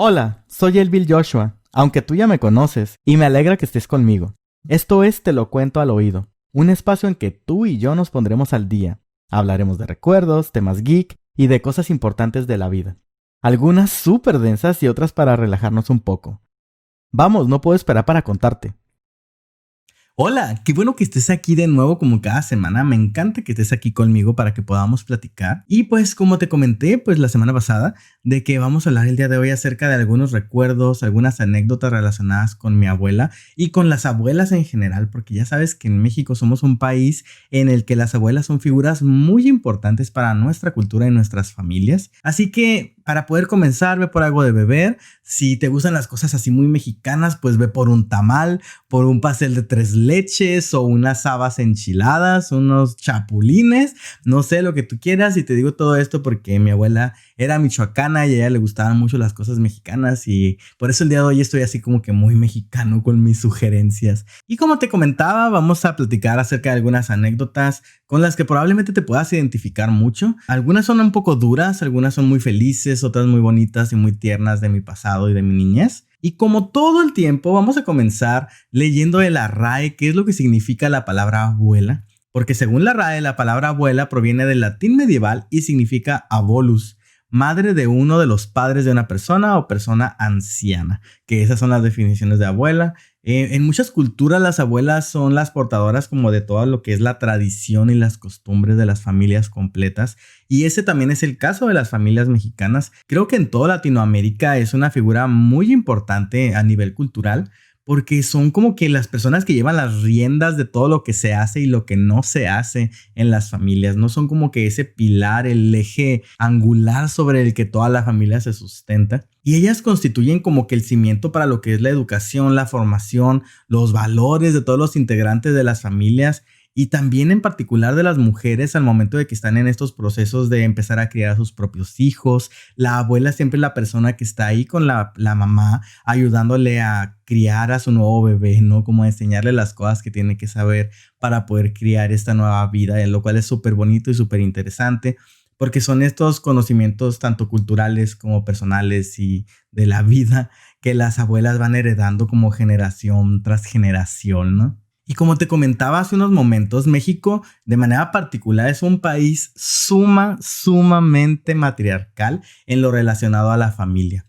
Hola, soy el Bill Joshua, aunque tú ya me conoces, y me alegra que estés conmigo. Esto es Te lo cuento al oído, un espacio en que tú y yo nos pondremos al día. Hablaremos de recuerdos, temas geek y de cosas importantes de la vida. Algunas súper densas y otras para relajarnos un poco. Vamos, no puedo esperar para contarte. Hola, qué bueno que estés aquí de nuevo como cada semana. Me encanta que estés aquí conmigo para que podamos platicar. Y pues como te comenté pues la semana pasada de que vamos a hablar el día de hoy acerca de algunos recuerdos, algunas anécdotas relacionadas con mi abuela y con las abuelas en general, porque ya sabes que en México somos un país en el que las abuelas son figuras muy importantes para nuestra cultura y nuestras familias. Así que para poder comenzar, ve por algo de beber. Si te gustan las cosas así muy mexicanas, pues ve por un tamal, por un pastel de tres leches o unas habas enchiladas, unos chapulines, no sé lo que tú quieras. Y te digo todo esto porque mi abuela era michoacana y a ella le gustaban mucho las cosas mexicanas y por eso el día de hoy estoy así como que muy mexicano con mis sugerencias. Y como te comentaba, vamos a platicar acerca de algunas anécdotas con las que probablemente te puedas identificar mucho. Algunas son un poco duras, algunas son muy felices, otras muy bonitas y muy tiernas de mi pasado y de mi niñez. Y como todo el tiempo, vamos a comenzar leyendo de la RAE qué es lo que significa la palabra abuela. Porque según la RAE, la palabra abuela proviene del latín medieval y significa abolus, madre de uno de los padres de una persona o persona anciana, que esas son las definiciones de abuela. En muchas culturas las abuelas son las portadoras como de todo lo que es la tradición y las costumbres de las familias completas, y ese también es el caso de las familias mexicanas. Creo que en toda Latinoamérica es una figura muy importante a nivel cultural, porque son como que las personas que llevan las riendas de todo lo que se hace y lo que no se hace en las familias. No son como que ese pilar, el eje angular sobre el que toda la familia se sustenta. Y ellas constituyen como que el cimiento para lo que es la educación, la formación, los valores de todos los integrantes de las familias. Y también en particular de las mujeres al momento de que están en estos procesos de empezar a criar a sus propios hijos. La abuela siempre es la persona que está ahí con la mamá ayudándole a criar a su nuevo bebé, ¿no? Como enseñarle las cosas que tiene que saber para poder criar esta nueva vida, lo cual es súper bonito y súper interesante. Porque son estos conocimientos tanto culturales como personales y de la vida que las abuelas van heredando como generación tras generación, ¿no? Y como te comentaba hace unos momentos, México de manera particular es un país sumamente matriarcal en lo relacionado a la familia.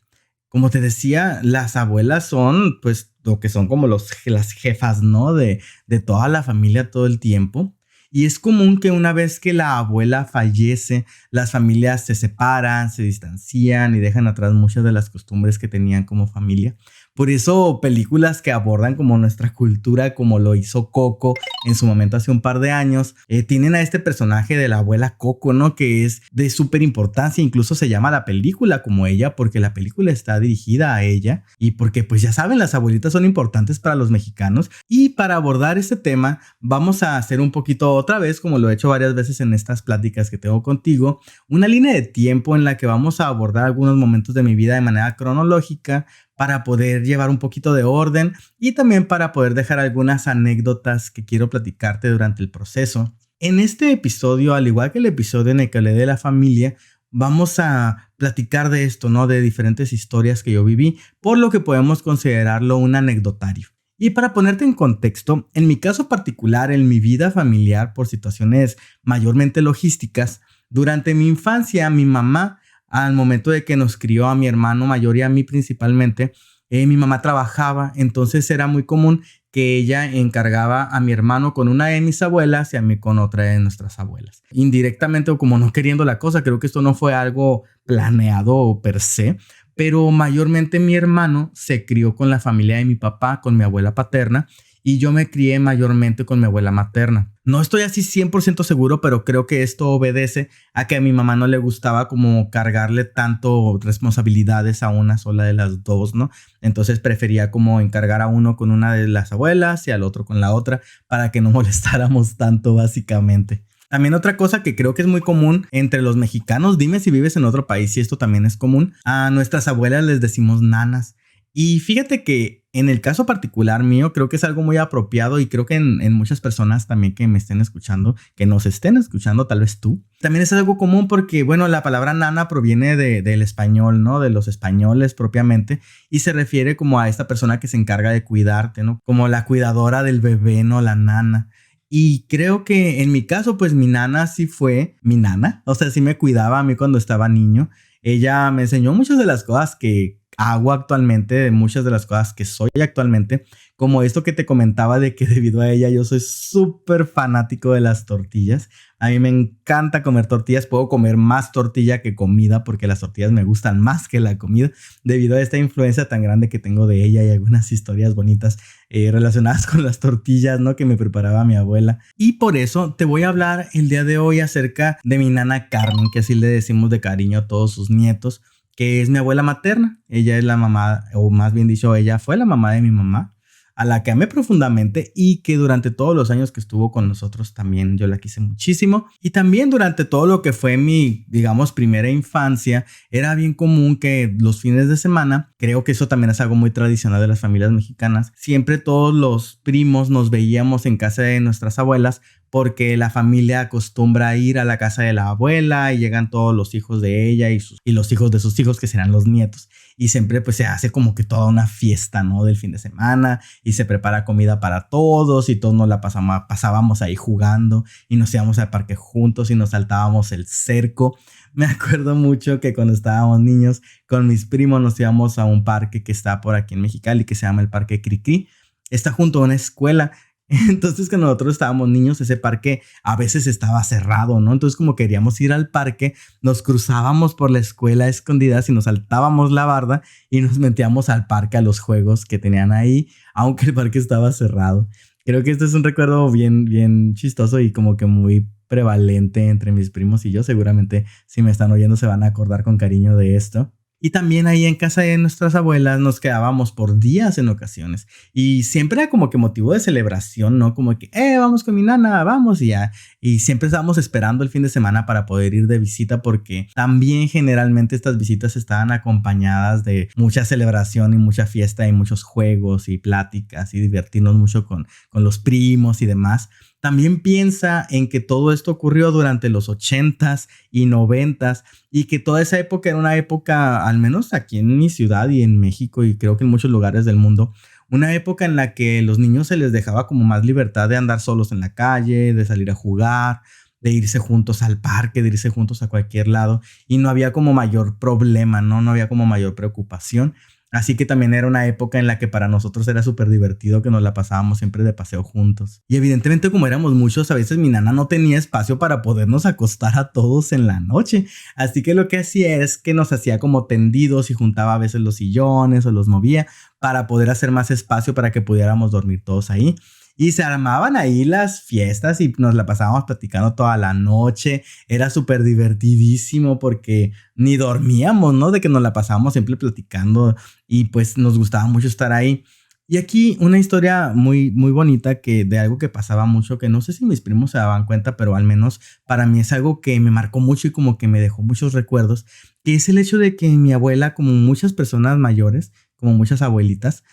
Como te decía, las abuelas son pues lo que son como las jefas, ¿no? De toda la familia todo el tiempo. Y es común que una vez que la abuela fallece, las familias se separan, se distancian y dejan atrás muchas de las costumbres que tenían como familia. Por eso películas que abordan como nuestra cultura, como lo hizo Coco en su momento hace un par de años, tienen a este personaje de la abuela Coco, ¿no? Que es de súper importancia, incluso se llama la película como ella, porque la película está dirigida a ella y porque pues ya saben, las abuelitas son importantes para los mexicanos. Y para abordar este tema vamos a hacer un poquito otra vez, como lo he hecho varias veces en estas pláticas que tengo contigo, una línea de tiempo en la que vamos a abordar algunos momentos de mi vida de manera cronológica para poder llevar un poquito de orden y también para poder dejar algunas anécdotas que quiero platicarte durante el proceso. En este episodio, al igual que el episodio en el que hablé de la familia, vamos a platicar de esto, ¿no? De diferentes historias que yo viví, por lo que podemos considerarlo un anecdotario. Y para ponerte en contexto, en mi caso particular, en mi vida familiar, por situaciones mayormente logísticas, durante mi infancia, mi mamá, al momento de que nos crió a mi hermano mayor y a mí principalmente, mi mamá trabajaba, entonces era muy común que ella encargaba a mi hermano con una de mis abuelas y a mí con otra de nuestras abuelas. Indirectamente o como no queriendo la cosa, creo que esto no fue algo planeado per se, pero mayormente mi hermano se crió con la familia de mi papá, con mi abuela paterna, y yo me crié mayormente con mi abuela materna. No estoy así 100% seguro, pero creo que esto obedece a que a mi mamá no le gustaba como cargarle tanto responsabilidades a una sola de las dos, ¿no? Entonces prefería como encargar a uno con una de las abuelas y al otro con la otra para que no molestáramos tanto básicamente. También otra cosa que creo que es muy común entre los mexicanos, dime si vives en otro país si esto también es común, a nuestras abuelas les decimos nanas. Y fíjate que en el caso particular mío, creo que es algo muy apropiado y creo que en muchas personas también que me estén escuchando, que nos estén escuchando, tal vez tú, también es algo común porque, bueno, la palabra nana proviene del español, ¿no? De los españoles propiamente y se refiere como a esta persona que se encarga de cuidarte, ¿no? Como la cuidadora del bebé, ¿no? La nana. Y creo que en mi caso, pues mi nana sí fue mi nana, o sea, sí me cuidaba a mí cuando estaba niño. Ella me enseñó muchas de las cosas que hago actualmente, de muchas de las cosas que soy actualmente, como esto que te comentaba de que debido a ella yo soy súper fanático de las tortillas. A mí me encanta comer tortillas, puedo comer más tortilla que comida porque las tortillas me gustan más que la comida debido a esta influencia tan grande que tengo de ella y algunas historias bonitas relacionadas con las tortillas, ¿no? Que me preparaba mi abuela. Y por eso te voy a hablar el día de hoy acerca de mi nana Carmen, que así le decimos de cariño a todos sus nietos, que es mi abuela materna. Ella es la mamá, o más bien dicho, ella fue la mamá de mi mamá, a la que amé profundamente y que durante todos los años que estuvo con nosotros también yo la quise muchísimo. Y también durante todo lo que fue mi, digamos, primera infancia, era bien común que los fines de semana, creo que eso también es algo muy tradicional de las familias mexicanas, siempre todos los primos nos veíamos en casa de nuestras abuelas porque la familia acostumbra a ir a la casa de la abuela y llegan todos los hijos de ella y los hijos de sus hijos, que serán los nietos. Y siempre pues se hace como que toda una fiesta, ¿no? Del fin de semana y se prepara comida para todos y todos nos la pasábamos ahí jugando y nos íbamos al parque juntos y nos saltábamos el cerco. Me acuerdo mucho que cuando estábamos niños con mis primos nos íbamos a un parque que está por aquí en Mexicali que se llama el Parque Cricri. Está junto a una escuela. Entonces, cuando nosotros estábamos niños, ese parque a veces estaba cerrado, ¿no? Entonces, como queríamos ir al parque, nos cruzábamos por la escuela a escondidas y nos saltábamos la barda y nos metíamos al parque a los juegos que tenían ahí, aunque el parque estaba cerrado. Creo que este es un recuerdo bien, bien chistoso y como que muy prevalente entre mis primos y yo. Seguramente, si me están oyendo, se van a acordar con cariño de esto. Y también ahí en casa de nuestras abuelas nos quedábamos por días en ocasiones. Y siempre era como que motivo de celebración, ¿no? Como que, vamos con mi nana, vamos y ya. Y siempre estábamos esperando el fin de semana para poder ir de visita porque también generalmente estas visitas estaban acompañadas de mucha celebración y mucha fiesta y muchos juegos y pláticas y divertirnos mucho con los primos y demás. También piensa en que todo esto ocurrió durante los 80s y 90s y que toda esa época era una época, al menos aquí en mi ciudad y en México y creo que en muchos lugares del mundo, una época en la que los niños se les dejaba como más libertad de andar solos en la calle, de salir a jugar, de irse juntos al parque, de irse juntos a cualquier lado y no había como mayor problema, ¿no? No había como mayor preocupación. Así que también era una época en la que para nosotros era súper divertido que nos la pasábamos siempre de paseo juntos. Y evidentemente como éramos muchos, a veces mi nana no tenía espacio para podernos acostar a todos en la noche. Así que lo que hacía es que nos hacía como tendidos y juntaba a veces los sillones o los movía para poder hacer más espacio para que pudiéramos dormir todos ahí. Y se armaban ahí las fiestas y nos la pasábamos platicando toda la noche. Era súper divertidísimo porque ni dormíamos, ¿no? De que nos la pasábamos siempre platicando y pues nos gustaba mucho estar ahí. Y aquí una historia muy, muy bonita que de algo que pasaba mucho, que no sé si mis primos se daban cuenta, pero al menos para mí es algo que me marcó mucho y como que me dejó muchos recuerdos, que es el hecho de que mi abuela, como muchas personas mayores, como muchas abuelitas,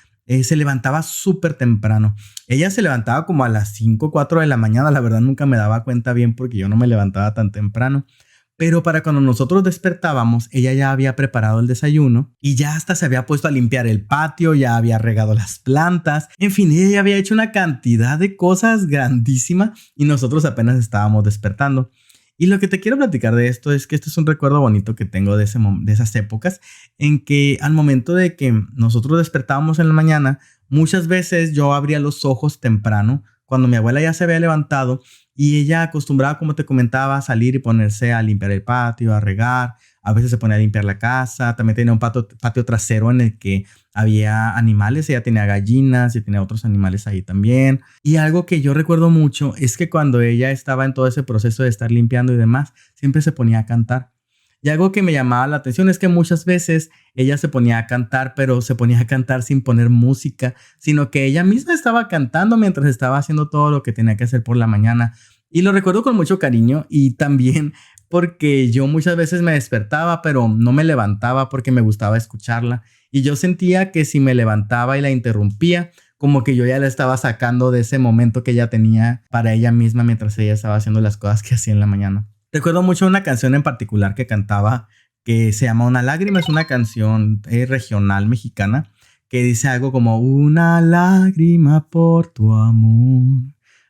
se levantaba súper temprano. Ella se levantaba como a las 5 4 de la mañana. La verdad nunca me daba cuenta bien porque yo no me levantaba tan temprano. Pero para cuando nosotros despertábamos, ella ya había preparado el desayuno y ya hasta se había puesto a limpiar el patio, ya había regado las plantas. En fin, ella ya había hecho una cantidad de cosas grandísima y nosotros apenas estábamos despertando. Y lo que te quiero platicar de esto es que este es un recuerdo bonito que tengo de esas épocas en que al momento de que nosotros despertábamos en la mañana, muchas veces yo abría los ojos temprano cuando mi abuela ya se había levantado y ella acostumbraba, como te comentaba, a salir y ponerse a limpiar el patio, a regar. A veces se ponía a limpiar la casa. También tenía un patio trasero en el que había animales. Ella tenía gallinas y tenía otros animales ahí también. Y algo que yo recuerdo mucho es que cuando ella estaba en todo ese proceso de estar limpiando y demás, siempre se ponía a cantar. Y algo que me llamaba la atención es que muchas veces ella se ponía a cantar, pero se ponía a cantar sin poner música, sino que ella misma estaba cantando mientras estaba haciendo todo lo que tenía que hacer por la mañana. Y lo recuerdo con mucho cariño y también porque yo muchas veces me despertaba, pero no me levantaba porque me gustaba escucharla. y yo sentía que si me levantaba y la interrumpía, como que yo ya la estaba sacando de ese momento que ella tenía para ella misma mientras ella estaba haciendo las cosas que hacía en la mañana. Recuerdo mucho una canción en particular que cantaba que se llama Una lágrima, es una canción regional mexicana que dice algo como una lágrima por tu amor.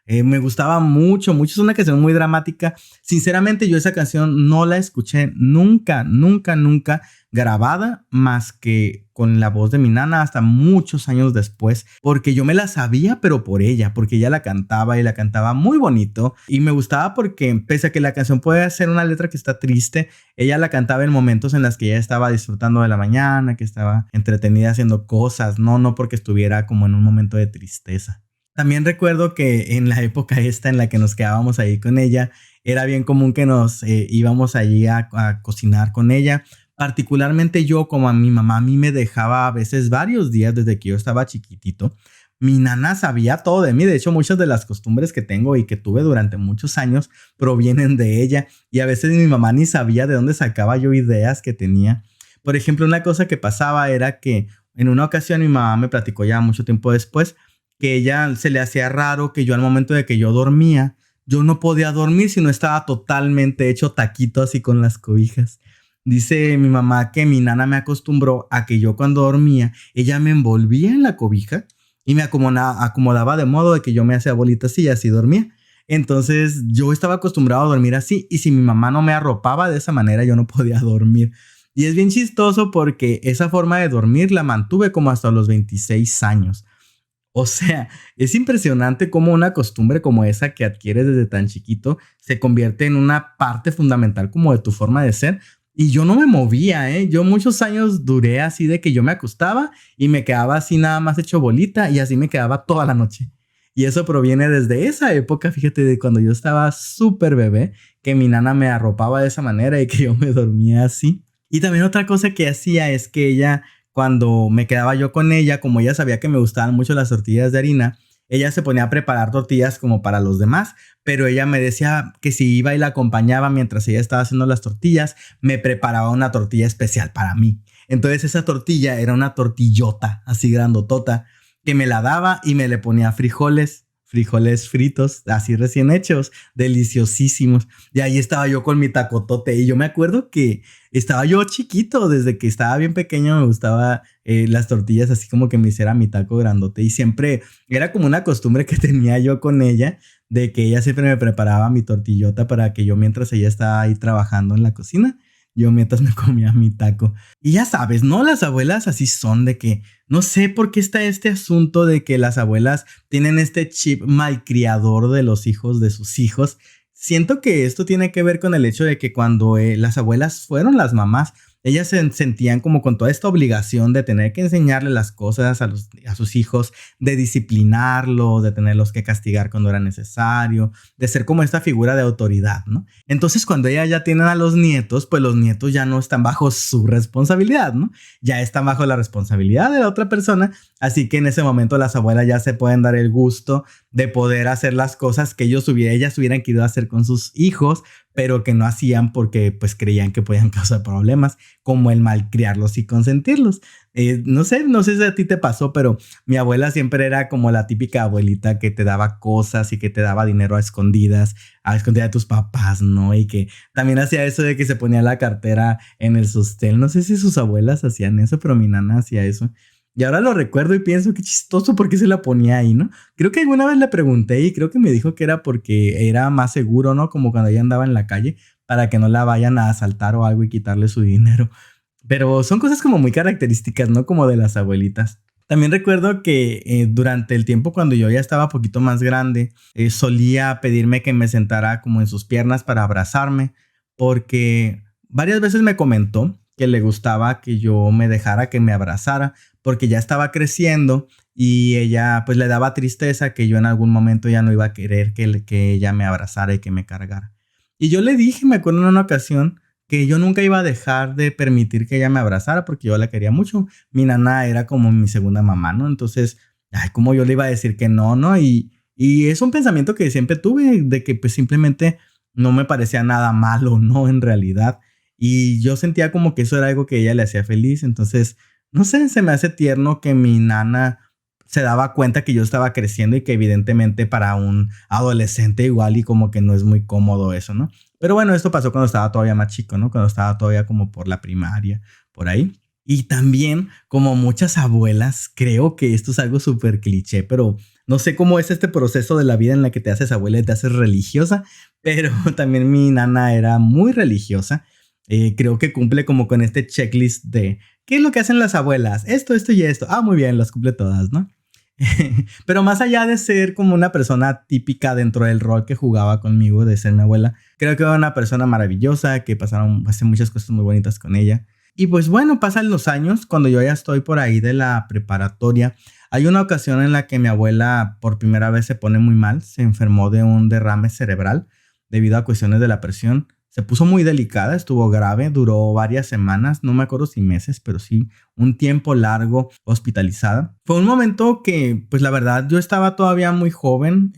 Me gustaba mucho, mucho, es una canción muy dramática. Sinceramente yo esa canción no la escuché nunca, nunca, nunca grabada más que con la voz de mi nana hasta muchos años después, porque yo me la sabía pero por ella, porque ella la cantaba y la cantaba muy bonito y me gustaba porque pese a que la canción puede ser una letra que está triste, ella la cantaba en momentos en los que ella estaba disfrutando de la mañana, que estaba entretenida haciendo cosas, no porque estuviera como en un momento de tristeza. También recuerdo que en la época esta en la que nos quedábamos ahí con ella, era bien común que nos íbamos allí a cocinar con ella. Particularmente yo, como a mi mamá a mí me dejaba a veces varios días desde que yo estaba chiquitito, mi nana sabía todo de mí. De hecho, muchas de las costumbres que tengo y que tuve durante muchos años provienen de ella. Y a veces mi mamá ni sabía de dónde sacaba yo ideas que tenía. Por ejemplo, una cosa que pasaba era que en una ocasión mi mamá me platicó ya mucho tiempo después que ella se le hacía raro que yo al momento de que yo dormía, yo no podía dormir si no estaba totalmente hecho taquito así con las cobijas. Dice mi mamá que mi nana me acostumbró a que yo cuando dormía, ella me envolvía en la cobija y me acomodaba de modo de que yo me hacía bolitas y así dormía. Entonces yo estaba acostumbrado a dormir así y si mi mamá no me arropaba de esa manera, yo no podía dormir. Y es bien chistoso porque esa forma de dormir la mantuve como hasta los 26 años. O sea, es impresionante cómo una costumbre como esa que adquieres desde tan chiquito se convierte en una parte fundamental como de tu forma de ser. Y yo no me movía, ¿eh? Yo muchos años duré así de que yo me acostaba y me quedaba así nada más hecho bolita y así me quedaba toda la noche. Y eso proviene desde esa época, fíjate, de cuando yo estaba súper bebé, que mi nana me arropaba de esa manera y que yo me dormía así. Y también otra cosa que hacía es que ella cuando me quedaba yo con ella, como ella sabía que me gustaban mucho las tortillas de harina, ella se ponía a preparar tortillas como para los demás, pero ella me decía que si iba y la acompañaba mientras ella estaba haciendo las tortillas, me preparaba una tortilla especial para mí. Entonces esa tortilla era una tortillota, así grandotota, que me la daba y me le ponía frijoles fritos, así recién hechos, deliciosísimos. Y ahí estaba yo con mi tacotote y yo me acuerdo que estaba yo chiquito, desde que estaba bien pequeño me gustaba las tortillas así como que me hiciera mi taco grandote y siempre era como una costumbre que tenía yo con ella de que ella siempre me preparaba mi tortillota para que yo mientras ella estaba ahí trabajando en la cocina, yo mientras me comía mi taco. Y ya sabes, ¿no? Las abuelas así son de que no sé por qué está este asunto de que las abuelas tienen este chip malcriador de los hijos de sus hijos. Siento que esto tiene que ver con el hecho de que cuando las abuelas fueron las mamás, ellas se sentían como con toda esta obligación de tener que enseñarle las cosas a sus hijos, de disciplinarlos, de tenerlos que castigar cuando era necesario, de ser como esta figura de autoridad, ¿no? Entonces, cuando ellas ya tienen a los nietos, pues los nietos ya no están bajo su responsabilidad, ¿no? Ya están bajo la responsabilidad de la otra persona, así que en ese momento las abuelas ya se pueden dar el gusto de poder hacer las cosas que ellas hubieran querido hacer con sus hijos, pero que no hacían porque pues creían que podían causar problemas, como el malcriarlos y consentirlos. No sé si a ti te pasó, pero mi abuela siempre era como la típica abuelita que te daba cosas y que te daba dinero a escondidas de tus papás, ¿no? Y que también hacía eso de que se ponía la cartera en el sostén. No sé si sus abuelas hacían eso, pero mi nana hacía eso. Y ahora lo recuerdo y pienso qué chistoso por qué se la ponía ahí, ¿no? Creo que alguna vez le pregunté y creo que me dijo que era porque era más seguro, ¿no? Como cuando ella andaba en la calle para que no la vayan a asaltar o algo y quitarle su dinero. Pero son cosas como muy características, ¿no? Como de las abuelitas. También recuerdo que durante el tiempo cuando yo ya estaba un poquito más grande, solía pedirme que me sentara como en sus piernas para abrazarme, porque varias veces me comentó que le gustaba que yo me dejara que me abrazara, porque ya estaba creciendo y ella pues le daba tristeza que yo en algún momento ya no iba a querer que ella me abrazara y que me cargara. Y yo le dije, me acuerdo en una ocasión, que yo nunca iba a dejar de permitir que ella me abrazara porque yo la quería mucho. Mi nana era como mi segunda mamá, ¿no? Entonces, ay, ¿cómo yo le iba a decir que no, no? Y es un pensamiento que siempre tuve de que pues simplemente no me parecía nada malo, ¿no? En realidad. Y yo sentía como que eso era algo que ella le hacía feliz. Entonces, no sé, se me hace tierno que mi nana se daba cuenta que yo estaba creciendo y que evidentemente para un adolescente igual y como que no es muy cómodo eso, ¿no? Pero bueno, esto pasó cuando estaba todavía más chico, ¿no? Cuando estaba todavía como por la primaria, por ahí. Y también, como muchas abuelas, creo que esto es algo súper cliché, pero no sé cómo es este proceso de la vida en la que te haces abuela y te haces religiosa, pero también mi nana era muy religiosa. Creo que cumple como con este checklist de ¿qué es lo que hacen las abuelas? Esto y esto. Ah, muy bien, las cumple todas, ¿no? Pero más allá de ser como una persona típica dentro del rol que jugaba conmigo, de ser mi abuela, creo que era una persona maravillosa, que pasaron muchas cosas muy bonitas con ella. Y pues bueno, pasan los años, cuando yo ya estoy por ahí de la preparatoria, hay una ocasión en la que mi abuela por primera vez se pone muy mal, se enfermó de un derrame cerebral debido a cuestiones de la presión. Se puso muy delicada, estuvo grave, duró varias semanas, no me acuerdo si meses, pero sí un tiempo largo hospitalizada. Fue un momento que, pues la verdad, yo estaba todavía muy joven,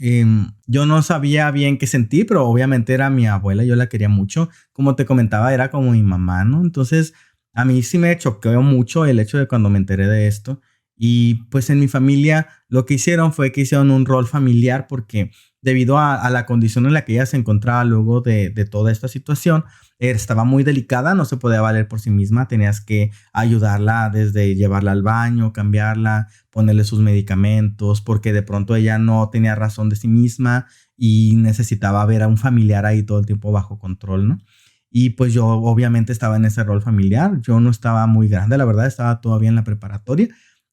yo no sabía bien qué sentir, pero obviamente era mi abuela, yo la quería mucho. Como te comentaba, era como mi mamá, ¿no? Entonces, a mí sí me choqueó mucho el hecho de cuando me enteré de esto. Y pues en mi familia lo que hicieron fue que hicieron un rol familiar porque debido a la condición en la que ella se encontraba luego de toda esta situación, estaba muy delicada, no se podía valer por sí misma, tenías que ayudarla desde llevarla al baño, cambiarla, ponerle sus medicamentos, porque de pronto ella no tenía razón de sí misma y necesitaba ver a un familiar ahí todo el tiempo bajo control, ¿no? Y pues yo obviamente estaba en ese rol familiar, yo no estaba muy grande, la verdad, estaba todavía en la preparatoria,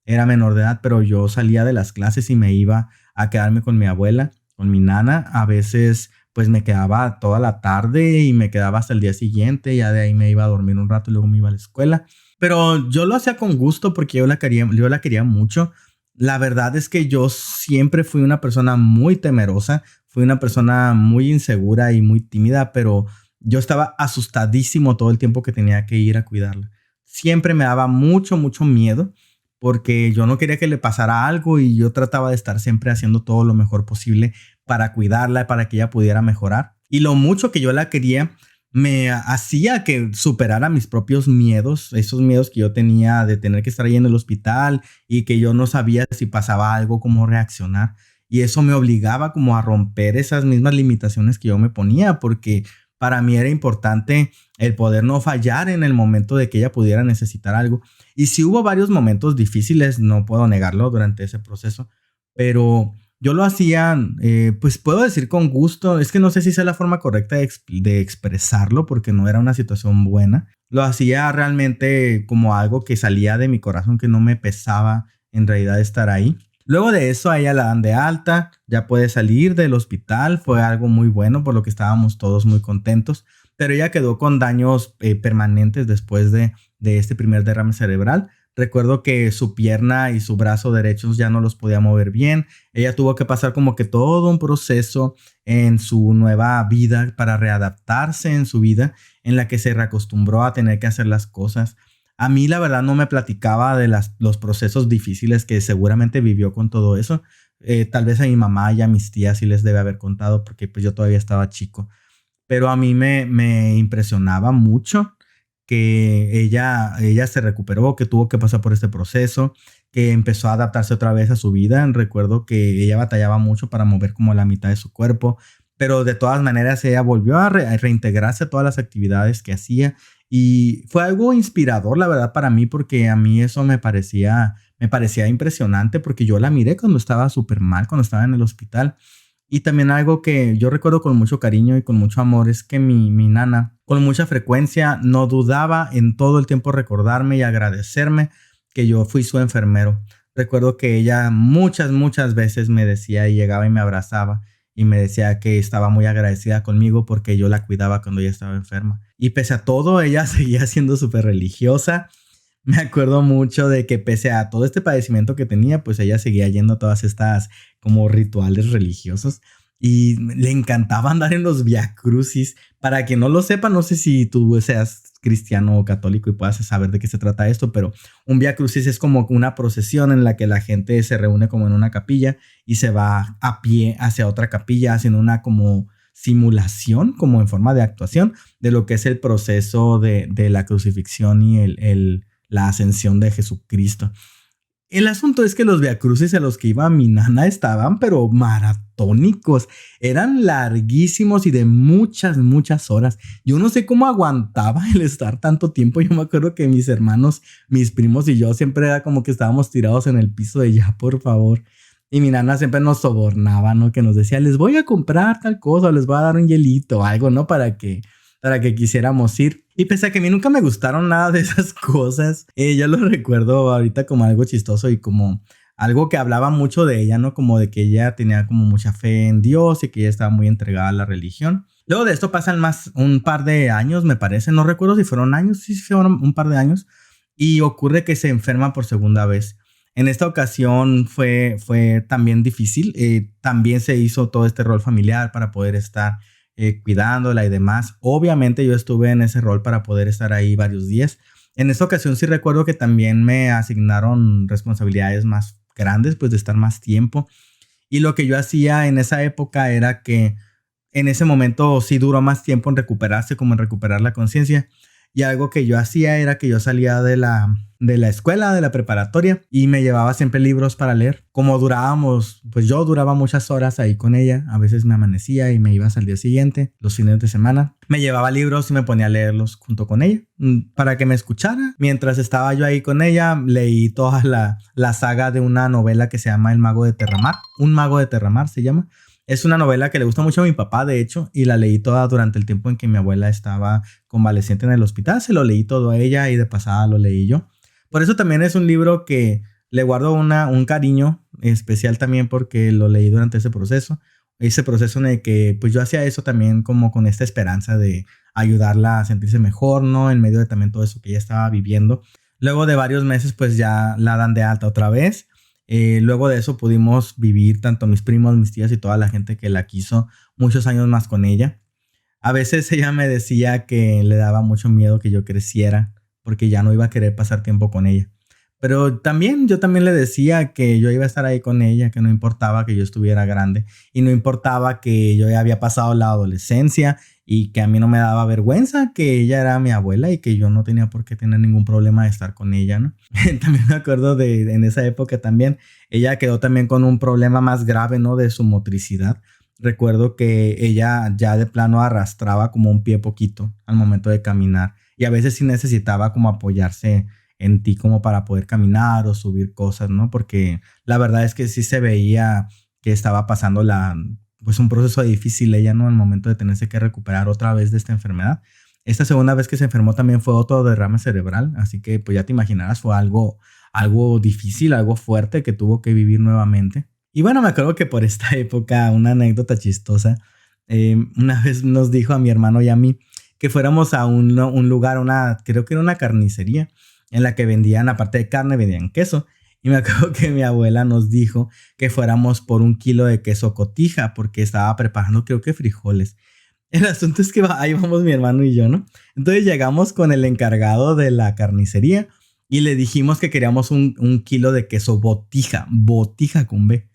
era menor de edad, pero yo salía de las clases y me iba a quedarme con mi abuela, con mi nana. A veces pues me quedaba toda la tarde y me quedaba hasta el día siguiente, ya de ahí me iba a dormir un rato y luego me iba a la escuela. Pero yo lo hacía con gusto porque yo la quería mucho. La verdad es que yo siempre fui una persona muy temerosa, fui una persona muy insegura y muy tímida, pero yo estaba asustadísimo todo el tiempo que tenía que ir a cuidarla. Siempre me daba mucho, mucho miedo porque yo no quería que le pasara algo y yo trataba de estar siempre haciendo todo lo mejor posible para cuidarla, para que ella pudiera mejorar. Y lo mucho que yo la quería me hacía que superara mis propios miedos, esos miedos que yo tenía de tener que estar ahí en el hospital y que yo no sabía si pasaba algo, cómo reaccionar. Y eso me obligaba como a romper esas mismas limitaciones que yo me ponía, porque para mí era importante el poder no fallar en el momento de que ella pudiera necesitar algo. Y sí hubo varios momentos difíciles, no puedo negarlo durante ese proceso, pero yo lo hacía, pues puedo decir con gusto, es que no sé si sea la forma correcta de expresarlo porque no era una situación buena. Lo hacía realmente como algo que salía de mi corazón, que no me pesaba en realidad estar ahí. Luego de eso a ella la dan de alta, ya puede salir del hospital, fue algo muy bueno por lo que estábamos todos muy contentos, pero ella quedó con daños permanentes después de este primer derrame cerebral. Recuerdo que su pierna y su brazo derechos ya no los podía mover bien. Ella tuvo que pasar como que todo un proceso en su nueva vida para readaptarse en su vida, en la que se reacostumbró a tener que hacer las cosas. A mí la verdad no me platicaba de los procesos difíciles que seguramente vivió con todo eso. Tal vez a mi mamá y a mis tías sí les debe haber contado porque pues yo todavía estaba chico. Pero a mí me impresionaba mucho que ella se recuperó, que tuvo que pasar por este proceso, que empezó a adaptarse otra vez a su vida. Recuerdo que ella batallaba mucho para mover como la mitad de su cuerpo, pero de todas maneras ella volvió a reintegrarse a todas las actividades que hacía y fue algo inspirador, la verdad, para mí, porque a mí eso me parecía impresionante porque yo la miré cuando estaba súper mal, cuando estaba en el hospital. Y también algo que yo recuerdo con mucho cariño y con mucho amor es que mi nana con mucha frecuencia no dudaba en todo el tiempo recordarme y agradecerme que yo fui su enfermero. Recuerdo que ella muchas veces me decía y llegaba y me abrazaba y me decía que estaba muy agradecida conmigo porque yo la cuidaba cuando ella estaba enferma. Y pese a todo, ella seguía siendo súper religiosa. Me acuerdo mucho de que pese a todo este padecimiento que tenía, pues ella seguía yendo a todas estas como rituales religiosos y le encantaba andar en los viacrucis. Para quien no lo sepa, no sé si tú seas cristiano o católico y puedas saber de qué se trata esto, pero un viacrucis es como una procesión en la que la gente se reúne como en una capilla y se va a pie hacia otra capilla haciendo una como simulación, como en forma de actuación de lo que es el proceso de la crucifixión y la ascensión de Jesucristo. El asunto es que los viacrucis a los que iba mi nana estaban pero maratónicos, eran larguísimos y de muchas, muchas horas. Yo no sé cómo aguantaba el estar tanto tiempo. Yo me acuerdo que mis hermanos, mis primos y yo siempre era como que estábamos tirados en el piso de ya, por favor. Y mi nana siempre nos sobornaba, ¿no? Que nos decía, les voy a comprar tal cosa, les voy a dar un hielito o algo, ¿no? Para que quisiéramos ir. Y pese a que a mí nunca me gustaron nada de esas cosas, yo lo recuerdo ahorita como algo chistoso y como algo que hablaba mucho de ella, ¿no? Como de que ella tenía como mucha fe en Dios y que ella estaba muy entregada a la religión. Luego de esto pasan un par de años, me parece. No recuerdo si fueron años, sí fueron un par de años. Y ocurre que se enferma por segunda vez. En esta ocasión fue también difícil. También se hizo todo este rol familiar para poder estar cuidándola y demás. Obviamente yo estuve en ese rol para poder estar ahí varios días. En esta ocasión sí recuerdo que también me asignaron responsabilidades más grandes, pues de estar más tiempo. Y lo que yo hacía en esa época era que en ese momento sí duró más tiempo en recuperarse, como en recuperar la conciencia. Y algo que yo hacía era que yo salía de la escuela, de la preparatoria, y me llevaba siempre libros para leer. Como durábamos, pues yo duraba muchas horas ahí con ella. A veces me amanecía y me iba hasta el día siguiente, los fines de semana. Me llevaba libros y me ponía a leerlos junto con ella para que me escuchara. Mientras estaba yo ahí con ella, leí toda la saga de una novela que se llama El Mago de Terramar. Un Mago de Terramar se llama. Es una novela que le gusta mucho a mi papá, de hecho, y la leí toda durante el tiempo en que mi abuela estaba convaleciente en el hospital. Se lo leí todo a ella y de pasada lo leí yo. Por eso también es un libro que le guardo un cariño especial también porque lo leí durante ese proceso. Ese proceso en el que pues yo hacía eso también como con esta esperanza de ayudarla a sentirse mejor, ¿no? En medio de también todo eso que ella estaba viviendo. Luego de varios meses pues ya la dan de alta otra vez. Luego de eso pudimos vivir tanto mis primos, mis tías y toda la gente que la quiso muchos años más con ella. A veces ella me decía que le daba mucho miedo que yo creciera porque ya no iba a querer pasar tiempo con ella. Pero yo también le decía que yo iba a estar ahí con ella, que no importaba que yo estuviera grande y no importaba que yo ya había pasado la adolescencia y que a mí no me daba vergüenza, que ella era mi abuela y que yo no tenía por qué tener ningún problema de estar con ella, ¿no? También me acuerdo en esa época también, ella quedó también con un problema más grave, ¿no? De su motricidad. Recuerdo que ella ya de plano arrastraba como un pie poquito al momento de caminar y a veces sí necesitaba como apoyarse en ti como para poder caminar o subir cosas, ¿no? Porque la verdad es que sí se veía que estaba pasando pues un proceso difícil ella, ¿no? Al momento de tenerse que recuperar otra vez de esta enfermedad. Esta segunda vez que se enfermó también fue otro derrame cerebral, así que pues ya te imaginarás, fue algo difícil, algo fuerte que tuvo que vivir nuevamente. Y bueno, me acuerdo que por esta época, una anécdota chistosa, una vez nos dijo a mi hermano y a mí que fuéramos a un lugar, creo que era una carnicería, en la que vendían, aparte de carne, vendían queso. Y me acuerdo que mi abuela nos dijo que fuéramos por 1 kilo de queso cotija porque estaba preparando, creo que frijoles. El asunto es que ahí vamos mi hermano y yo, ¿no? Entonces llegamos con el encargado de la carnicería y le dijimos que queríamos un kilo de queso botija con B.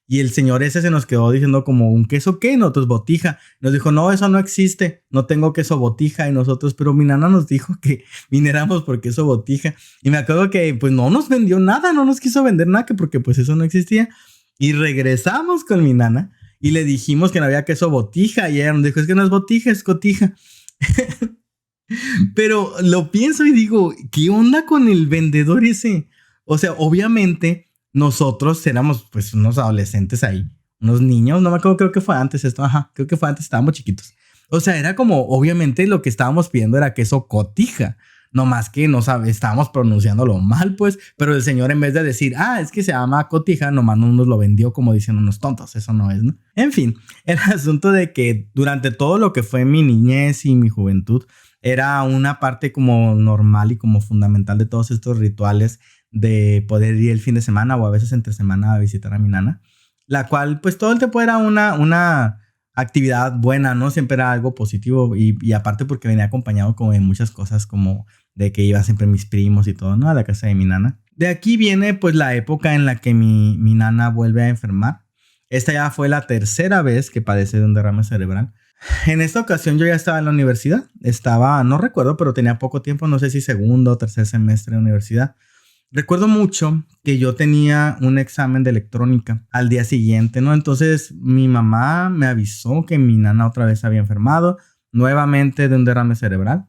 Y el señor ese se nos quedó diciendo como, ¿un queso qué? Nosotros, botija. Nos dijo, no, eso no existe. No tengo queso botija. Y nosotros, pero mi nana nos dijo que viniéramos por queso botija. Y me acuerdo que pues no nos vendió nada. No nos quiso vender nada porque pues eso no existía. Y regresamos con mi nana y le dijimos que no había queso botija. Y ella nos dijo, es que no es botija, es cotija. Pero lo pienso y digo, ¿qué onda con el vendedor ese? O sea, obviamente nosotros éramos pues unos adolescentes ahí, unos niños, no me acuerdo, creo que fue antes esto, creo que fue antes, estábamos chiquitos. O sea, era como, obviamente lo que estábamos pidiendo era queso cotija, no más que no estábamos pronunciándolo mal, pues, pero el señor en vez de decir, es que se llama cotija, nomás no nos lo vendió como diciendo unos tontos, eso no es, ¿no? En fin, el asunto de que durante todo lo que fue mi niñez y mi juventud, era una parte como normal y como fundamental de todos estos rituales de poder ir el fin de semana o a veces entre semana a visitar a mi nana, la cual pues todo el tiempo era una actividad buena, ¿no? Siempre era algo positivo y aparte porque venía acompañado como de muchas cosas como de que iba siempre mis primos y todo, ¿no? A la casa de mi nana. De aquí viene pues la época en la que mi nana vuelve a enfermar. Esta ya fue la tercera vez que padece de un derrame cerebral. En esta ocasión yo ya estaba en la universidad. No recuerdo, pero tenía poco tiempo, no sé si segundo o tercer semestre de universidad. Recuerdo mucho que yo tenía un examen de electrónica al día siguiente, ¿no? Entonces mi mamá me avisó que mi nana otra vez había enfermado nuevamente de un derrame cerebral.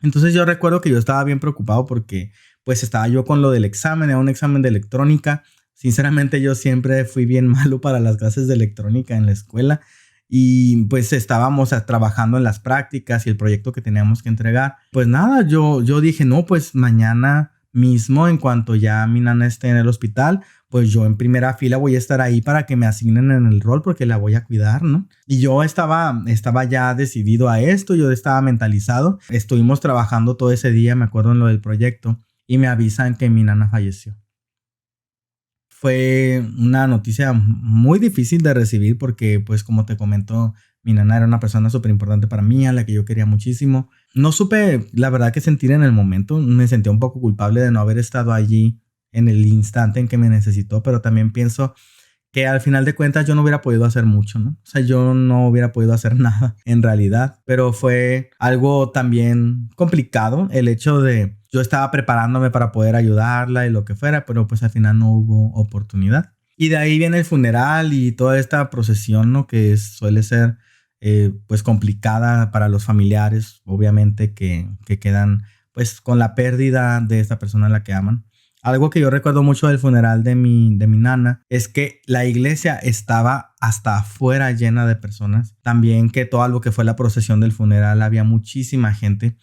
Entonces yo recuerdo que yo estaba bien preocupado porque pues estaba yo con lo del examen, era un examen de electrónica. Sinceramente yo siempre fui bien malo para las clases de electrónica en la escuela y pues estábamos trabajando en las prácticas y el proyecto que teníamos que entregar. Pues nada, yo dije, no, pues mañana mismo en cuanto ya mi nana esté en el hospital, pues yo en primera fila voy a estar ahí para que me asignen en el rol porque la voy a cuidar, ¿no? Y yo estaba ya decidido a esto, yo estaba mentalizado. Estuvimos trabajando todo ese día, me acuerdo en lo del proyecto, y me avisan que mi nana falleció. Fue una noticia muy difícil de recibir porque, pues como te comento, mi nana era una persona súper importante para mí, a la que yo quería muchísimo. No supe, la verdad, qué sentir en el momento. Me sentía un poco culpable de no haber estado allí en el instante en que me necesitó, pero también pienso que al final de cuentas yo no hubiera podido hacer mucho, ¿no? O sea, yo no hubiera podido hacer nada en realidad, pero fue algo también complicado el hecho de yo estaba preparándome para poder ayudarla y lo que fuera, pero pues al final no hubo oportunidad. Y de ahí viene el funeral y toda esta procesión, ¿no? Que suele ser pues complicada para los familiares, obviamente que quedan pues con la pérdida de esta persona a la que aman. Algo que yo recuerdo mucho del funeral de mi nana es que la iglesia estaba hasta afuera llena de personas. También que todo lo que fue la procesión del funeral había muchísima gente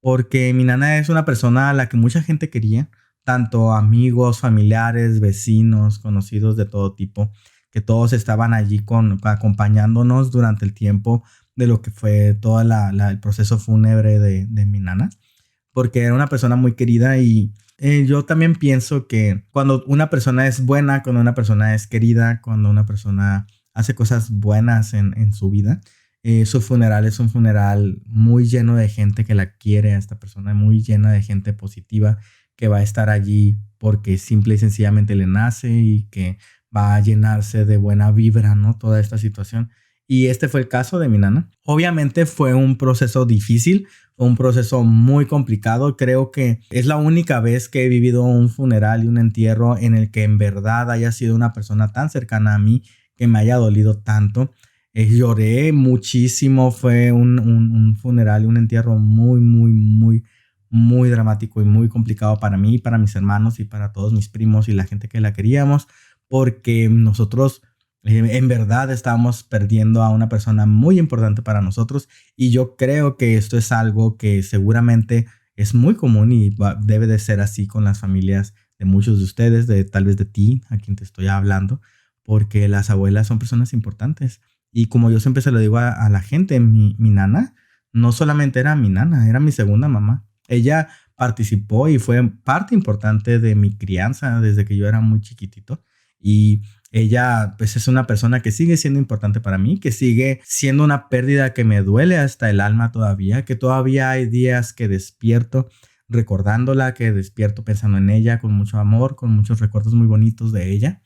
porque mi nana es una persona a la que mucha gente quería, tanto amigos, familiares, vecinos, conocidos de todo tipo, que todos estaban allí acompañándonos durante el tiempo de lo que fue todo el proceso fúnebre de mi nana, porque era una persona muy querida y yo también pienso que cuando una persona es buena, cuando una persona es querida, cuando una persona hace cosas buenas en su vida, su funeral es un funeral muy lleno de gente que la quiere a esta persona, muy llena de gente positiva que va a estar allí porque simple y sencillamente le nace y que va a llenarse de buena vibra, ¿no? Toda esta situación. Y este fue el caso de mi nana. Obviamente fue un proceso difícil, un proceso muy complicado. Creo que es la única vez que he vivido un funeral y un entierro en el que en verdad haya sido una persona tan cercana a mí que me haya dolido tanto. Lloré muchísimo. Fue un funeral y un entierro muy, muy, muy, muy dramático y muy complicado para mí, para mis hermanos y para todos mis primos y la gente que la queríamos, porque nosotros en verdad estamos perdiendo a una persona muy importante para nosotros y yo creo que esto es algo que seguramente es muy común y debe de ser así con las familias de muchos de ustedes, tal vez de ti, a quien te estoy hablando, porque las abuelas son personas importantes. Y como yo siempre se lo digo a la gente, mi nana no solamente era mi nana, era mi segunda mamá. Ella participó y fue parte importante de mi crianza desde que yo era muy chiquitito. Y ella pues es una persona que sigue siendo importante para mí, que sigue siendo una pérdida que me duele hasta el alma todavía, que todavía hay días que despierto recordándola, que despierto pensando en ella con mucho amor, con muchos recuerdos muy bonitos de ella.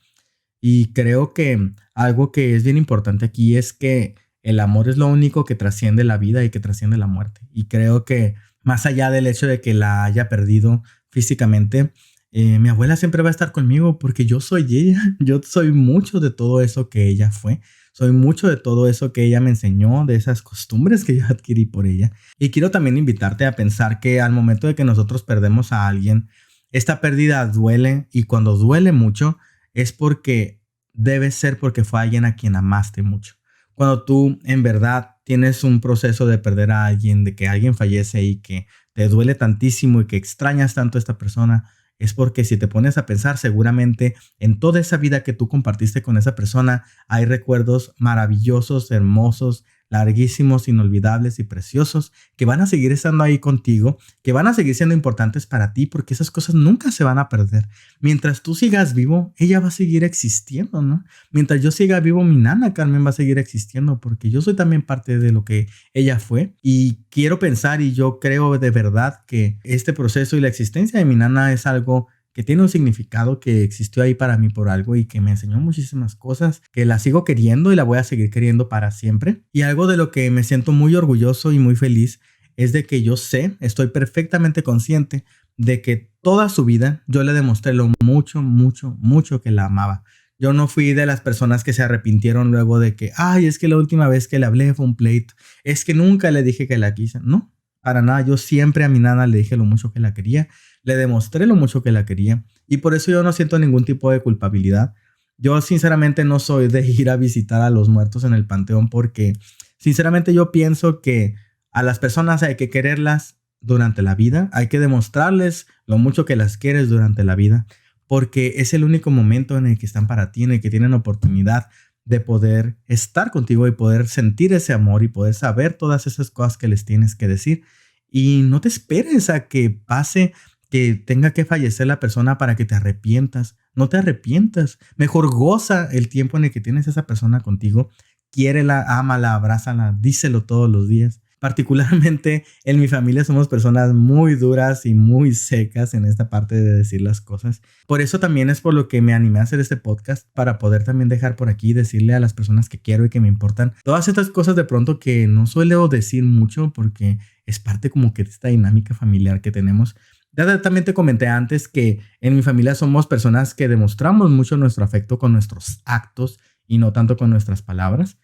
Y creo que algo que es bien importante aquí es que el amor es lo único que trasciende la vida y que trasciende la muerte. Y creo que más allá del hecho de que la haya perdido físicamente, mi abuela siempre va a estar conmigo porque yo soy ella. Yo soy mucho de todo eso que ella fue. Soy mucho de todo eso que ella me enseñó, de esas costumbres que yo adquirí por ella. Y quiero también invitarte a pensar que al momento de que nosotros perdemos a alguien, esta pérdida duele y cuando duele mucho es porque debe ser porque fue alguien a quien amaste mucho. Cuando tú en verdad tienes un proceso de perder a alguien, de que alguien fallece y que te duele tantísimo y que extrañas tanto a esta persona, es porque si te pones a pensar, seguramente en toda esa vida que tú compartiste con esa persona, hay recuerdos maravillosos, hermosos, larguísimos, inolvidables y preciosos que van a seguir estando ahí contigo, que van a seguir siendo importantes para ti porque esas cosas nunca se van a perder. Mientras tú sigas vivo, ella va a seguir existiendo, ¿no? Mientras yo siga vivo, mi nana Carmen va a seguir existiendo porque yo soy también parte de lo que ella fue y quiero pensar y yo creo de verdad que este proceso y la existencia de mi nana es algo que tiene un significado, que existió ahí para mí por algo y que me enseñó muchísimas cosas, que la sigo queriendo y la voy a seguir queriendo para siempre. Y algo de lo que me siento muy orgulloso y muy feliz es de que yo sé, estoy perfectamente consciente de que toda su vida yo le demostré lo mucho, mucho, mucho que la amaba. Yo no fui de las personas que se arrepintieron luego de que, ay, es que la última vez que le hablé fue un pleito, es que nunca le dije que la quise. No, para nada, yo siempre a mi nana le dije lo mucho que la quería, le demostré lo mucho que la quería y por eso yo no siento ningún tipo de culpabilidad. Yo sinceramente no soy de ir a visitar a los muertos en el panteón porque sinceramente yo pienso que a las personas hay que quererlas durante la vida, hay que demostrarles lo mucho que las quieres durante la vida, porque es el único momento en el que están para ti, en el que tienen oportunidad de poder estar contigo y poder sentir ese amor y poder saber todas esas cosas que les tienes que decir. Y no te esperes a que pase, que tenga que fallecer la persona para que te arrepientas. No te arrepientas. Mejor goza el tiempo en el que tienes a esa persona contigo. Quiérela, ámala, abrázala, díselo todos los días. Particularmente en mi familia somos personas muy duras y muy secas en esta parte de decir las cosas. Por eso también es por lo que me animé a hacer este podcast, para poder también dejar por aquí y decirle a las personas que quiero y que me importan todas estas cosas de pronto que no suelo decir mucho porque es parte como que de esta dinámica familiar que tenemos. Ya también te comenté antes que en mi familia somos personas que demostramos mucho nuestro afecto con nuestros actos y no tanto con nuestras palabras.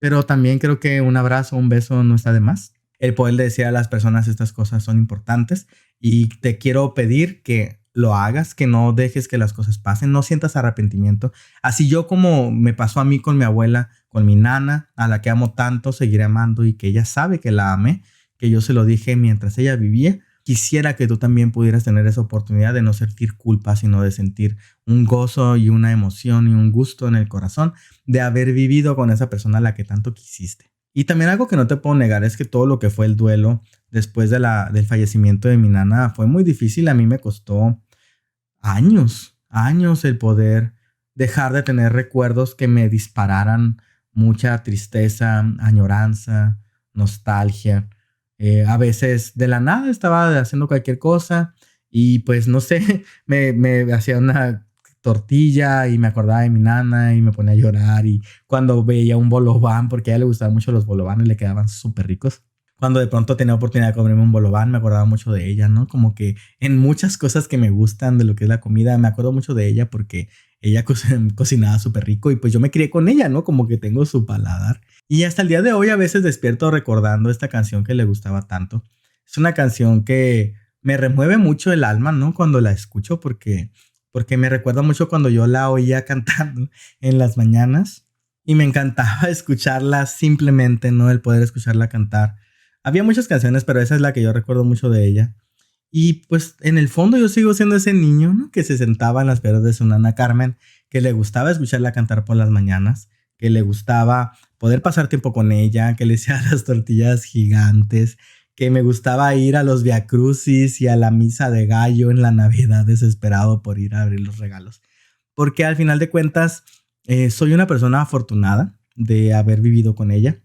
Pero también creo que un abrazo, un beso no está de más. El poder decir a las personas estas cosas son importantes y te quiero pedir que lo hagas, que no dejes que las cosas pasen, no sientas arrepentimiento. Así yo como me pasó a mí con mi abuela, con mi nana, a la que amo tanto, seguiré amando y que ella sabe que la amé, que yo se lo dije mientras ella vivía. Quisiera que tú también pudieras tener esa oportunidad de no sentir culpa, sino de sentir un gozo y una emoción y un gusto en el corazón de haber vivido con esa persona a la que tanto quisiste. Y también algo que no te puedo negar es que todo lo que fue el duelo después del fallecimiento de mi nana fue muy difícil. A mí me costó años el poder dejar de tener recuerdos que me dispararan mucha tristeza, añoranza, nostalgia. A veces de la nada estaba haciendo cualquier cosa y pues no sé, me hacía una tortilla y me acordaba de mi nana y me ponía a llorar, y cuando veía un bolobán, porque a ella le gustaban mucho los bolobán y le quedaban súper ricos. Cuando de pronto tenía oportunidad de comerme un bolobán, me acordaba mucho de ella, ¿no? Como que en muchas cosas que me gustan de lo que es la comida, me acuerdo mucho de ella porque ella cocinaba súper rico y pues yo me crié con ella, ¿no? Como que tengo su paladar. Y hasta el día de hoy a veces despierto recordando esta canción que le gustaba tanto. Es una canción que me remueve mucho el alma, ¿no? Cuando la escucho porque me recuerda mucho cuando yo la oía cantando en las mañanas y me encantaba escucharla simplemente, ¿no? El poder escucharla cantar. Había muchas canciones, pero esa es la que yo recuerdo mucho de ella. Y pues en el fondo yo sigo siendo ese niño, ¿no? Que se sentaba en las piernas de su nana Carmen, que le gustaba escucharla cantar por las mañanas, que le gustaba poder pasar tiempo con ella, que le hacía las tortillas gigantes, que me gustaba ir a los viacrucis y a la misa de gallo en la Navidad desesperado por ir a abrir los regalos. Porque al final de cuentas soy una persona afortunada de haber vivido con ella,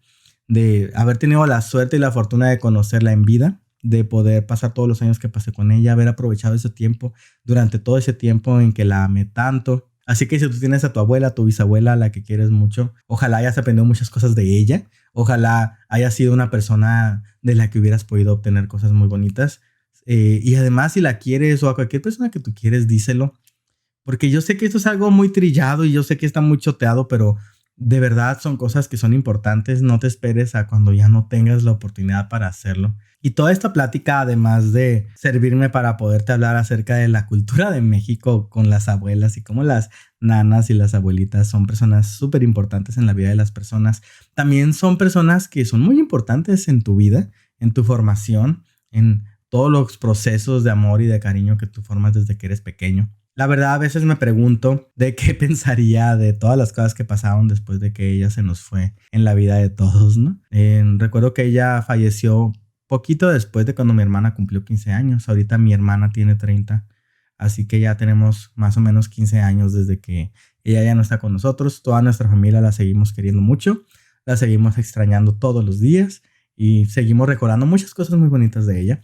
de haber tenido la suerte y la fortuna de conocerla en vida, de poder pasar todos los años que pasé con ella, haber aprovechado ese tiempo durante todo ese tiempo en que la amé tanto. Así que si tú tienes a tu abuela, a tu bisabuela, a la que quieres mucho, ojalá hayas aprendido muchas cosas de ella, ojalá hayas sido una persona de la que hubieras podido obtener cosas muy bonitas. Y además, si la quieres o a cualquier persona que tú quieres, díselo, porque yo sé que esto es algo muy trillado y yo sé que está muy choteado, pero de verdad son cosas que son importantes. No te esperes a cuando ya no tengas la oportunidad para hacerlo. Y toda esta plática, además de servirme para poderte hablar acerca de la cultura de México con las abuelas y cómo las nanas y las abuelitas son personas súper importantes en la vida de las personas, también son personas que son muy importantes en tu vida, en tu formación, en todos los procesos de amor y de cariño que tú formas desde que eres pequeño. La verdad, a veces me pregunto de qué pensaría de todas las cosas que pasaron después de que ella se nos fue en la vida de todos, ¿no? Recuerdo que ella falleció poquito después de cuando mi hermana cumplió 15 años. Ahorita mi hermana tiene 30, así que ya tenemos más o menos 15 años desde que ella ya no está con nosotros. Toda nuestra familia la seguimos queriendo mucho, la seguimos extrañando todos los días y seguimos recordando muchas cosas muy bonitas de ella.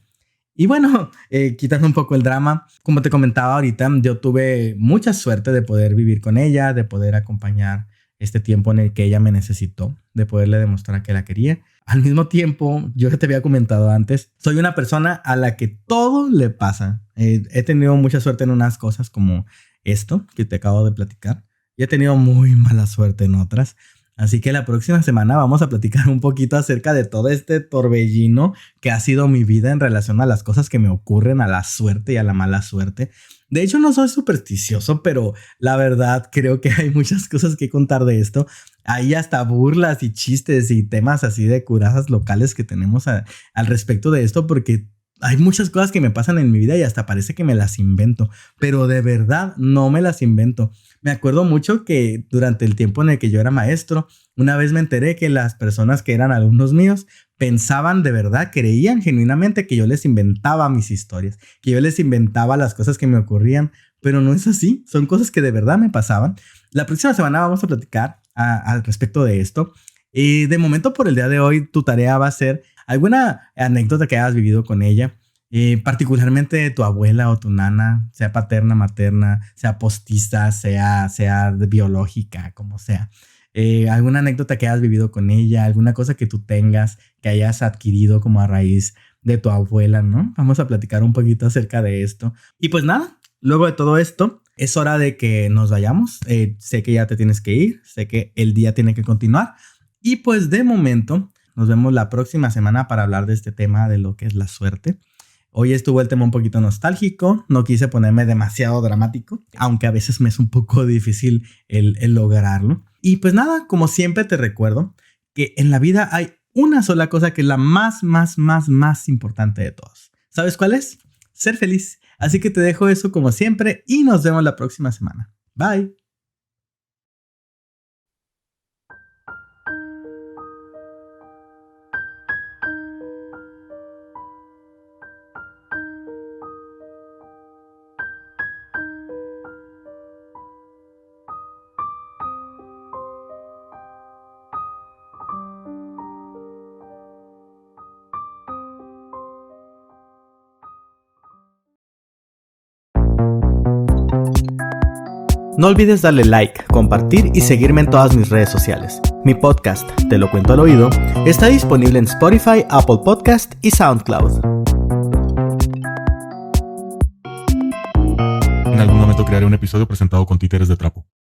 Y bueno, quitando un poco el drama, como te comentaba ahorita, yo tuve mucha suerte de poder vivir con ella, de poder acompañar este tiempo en el que ella me necesitó, de poderle demostrar que la quería. Al mismo tiempo, yo ya te había comentado antes, soy una persona a la que todo le pasa. He tenido mucha suerte en unas cosas como esto que te acabo de platicar, y he tenido muy mala suerte en otras. Así que la próxima semana vamos a platicar un poquito acerca de todo este torbellino que ha sido mi vida en relación a las cosas que me ocurren, a la suerte y a la mala suerte. De hecho, no soy supersticioso, pero la verdad creo que hay muchas cosas que contar de esto. Hay hasta burlas y chistes y temas así de curadas locales que tenemos al respecto de esto, porque hay muchas cosas que me pasan en mi vida y hasta parece que me las invento, pero de verdad no me las invento. Me acuerdo mucho que durante el tiempo en el que yo era maestro, una vez me enteré que las personas que eran alumnos míos pensaban de verdad, creían genuinamente que yo les inventaba mis historias, que yo les inventaba las cosas que me ocurrían, pero no es así, son cosas que de verdad me pasaban. La próxima semana vamos a platicar al respecto de esto. Y de momento, por el día de hoy, tu tarea va a ser alguna anécdota que hayas vivido con ella, particularmente tu abuela o tu nana, sea paterna, materna, sea postiza, sea biológica, como sea. Alguna anécdota que hayas vivido con ella, alguna cosa que tú tengas, que hayas adquirido como a raíz de tu abuela, ¿no? Vamos a platicar un poquito acerca de esto. Y pues nada, luego de todo esto, es hora de que nos vayamos. Sé que ya te tienes que ir, sé que el día tiene que continuar. Y pues de momento, nos vemos la próxima semana para hablar de este tema de lo que es la suerte. Hoy estuvo el tema un poquito nostálgico, no quise ponerme demasiado dramático, aunque a veces me es un poco difícil el lograrlo. Y pues nada, como siempre te recuerdo que en la vida hay una sola cosa que es la más importante de todas. ¿Sabes cuál es? Ser feliz. Así que te dejo eso como siempre y nos vemos la próxima semana. Bye. No olvides darle like, compartir y seguirme en todas mis redes sociales. Mi podcast, Te lo cuento al oído, está disponible en Spotify, Apple Podcast y SoundCloud. En algún momento crearé un episodio presentado con títeres de trapo.